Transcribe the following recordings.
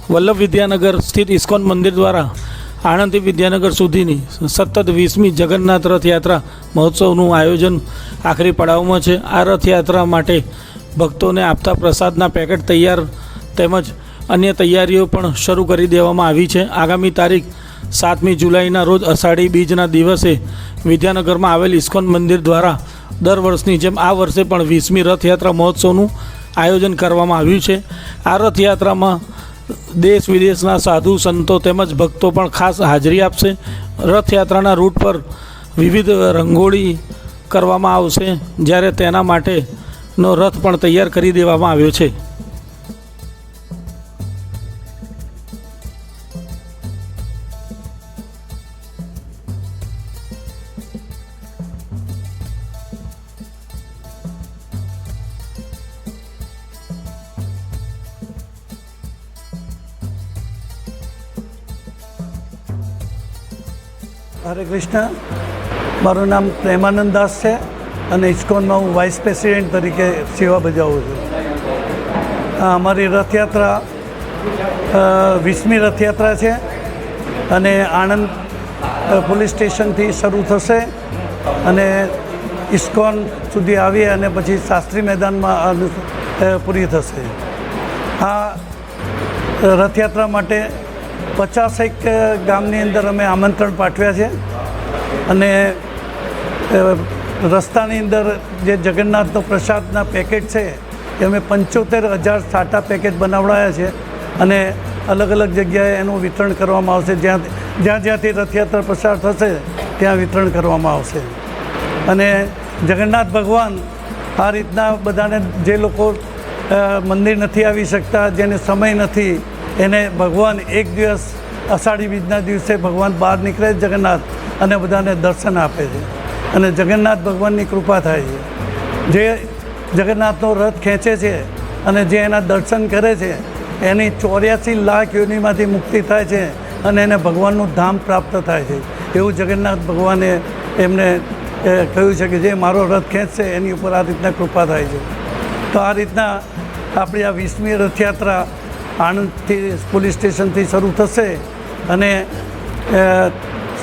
વલ્લભ વિદ્યાનગર સ્થિત ઇસ્કોન મંદિર દ્વારા આણંદથી વિદ્યાનગર સુધીની સતત 20મી જગન્નાથ રથયાત્રા મહોત્સવનું આયોજન આખરી પડાવમાં છે। આ રથયાત્રા માટે ભક્તોને આપતા પ્રસાદના પેકેટ તૈયાર તેમજ અન્ય તૈયારીઓ પણ શરૂ કરી દેવામાં આવી છે। આગામી તારીખ 7મી જુલાઈના રોજ અષાઢી બીજના દિવસે વિદ્યાનગરમાં આવેલ ઇસ્કોન મંદિર દ્વારા દર વર્ષની જેમ આ વર્ષે પણ 20મી રથયાત્રા મહોત્સવનું આયોજન કરવામાં આવ્યું છે। આ રથયાત્રામાં દેશ વિદેશના સાધુ સંતો તેમજ ભક્તો પણ ખાસ હાજરી આપશે। રથયાત્રાના રૂટ પર વિવિધ રંગોળી કરવામાં આવશે, જ્યારે તેના માટેનો રથ પણ તૈયાર કરી દેવામાં આવ્યો છે। હરે કૃષ્ણ, મારું નામ પ્રેમાનંદ દાસ છે અને ઇસ્કોનમાં હું વાઇસ પ્રેસિડેન્ટ તરીકે સેવા બજાવું છું। અમારી રથયાત્રા 20મી રથયાત્રા છે અને આણંદ પોલીસ સ્ટેશનથી શરૂ થશે અને ઇસ્કોન સુધી આવી અને પછી શાસ્ત્રી મેદાનમાં પૂરી થશે। આ રથયાત્રા માટે 50 ગામની અંદર અમે આમંત્રણ પાઠવ્યા છે અને રસ્તાની અંદર જે જગન્નાથનો પ્રસાદના પેકેટ છે એ અમે 75,000 સાટા પેકેટ બનાવડાયા છે અને અલગ અલગ જગ્યાએ એનું વિતરણ કરવામાં આવશે। જ્યાંથી રથયાત્રા પસાર થશે ત્યાં વિતરણ કરવામાં આવશે અને જગન્નાથ ભગવાન આ રીતના બધાને, જે લોકો મંદિર નથી આવી શકતા, જેને સમય નથી, એને ભગવાન એક દિવસ અષાઢી બીજના દિવસે ભગવાન બહાર નીકળે જગન્નાથ અને બધાને દર્શન આપે છે અને જગન્નાથ ભગવાનની કૃપા થાય છે। જે જગન્નાથનો રથ ખેંચે છે અને જે એના દર્શન કરે છે એની 84 લાખ યોનિમાંથી મુક્તિ થાય છે અને એને ભગવાનનું ધામ પ્રાપ્ત થાય છે, એવું જગન્નાથ ભગવાને એમને કહ્યું છે કે જે મારો રથ ખેંચશે એની ઉપર આ રીતના કૃપા થાય છે। તો આ રીતના આપણી આ 20મી રથયાત્રા આણંદથી પોલીસ સ્ટેશનથી શરૂ થશે અને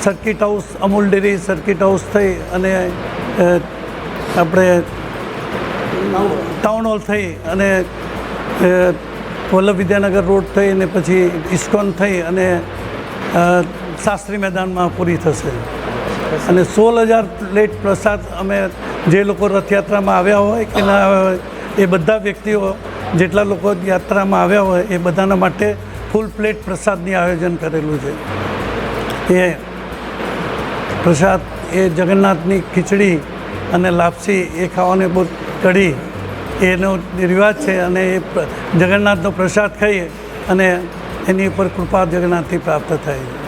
circuit house, Amul dairy circuit house થઈ અને આપણે ટાઉન હોલ થઈ અને વલ્લભ વિદ્યાનગર રોડ થઈ અને પછી ઇસ્કોન થઈ અને શાસ્ત્રી મેદાનમાં પૂરી થશે અને 16,000 પ્લેટ પ્રસાદ અમે જે લોકો રથયાત્રામાં આવ્યા હોય કે ના આવ્યા હોય એ બધા વ્યક્તિઓ, જેટલા લોકો યાત્રામાં આવ્યા હોય એ બધાના માટે ફૂલ પ્લેટ પ્રસાદની આયોજન કરેલું છે। એ પ્રસાદ એ જગન્નાથની ખીચડી અને લાપસી એ ખાવાની બહુ કઢી એનો રિવાજ છે અને એ જગન્નાથનો પ્રસાદ ખાઈએ અને એની ઉપર કૃપા જગન્નાથથી પ્રાપ્ત થાય છે।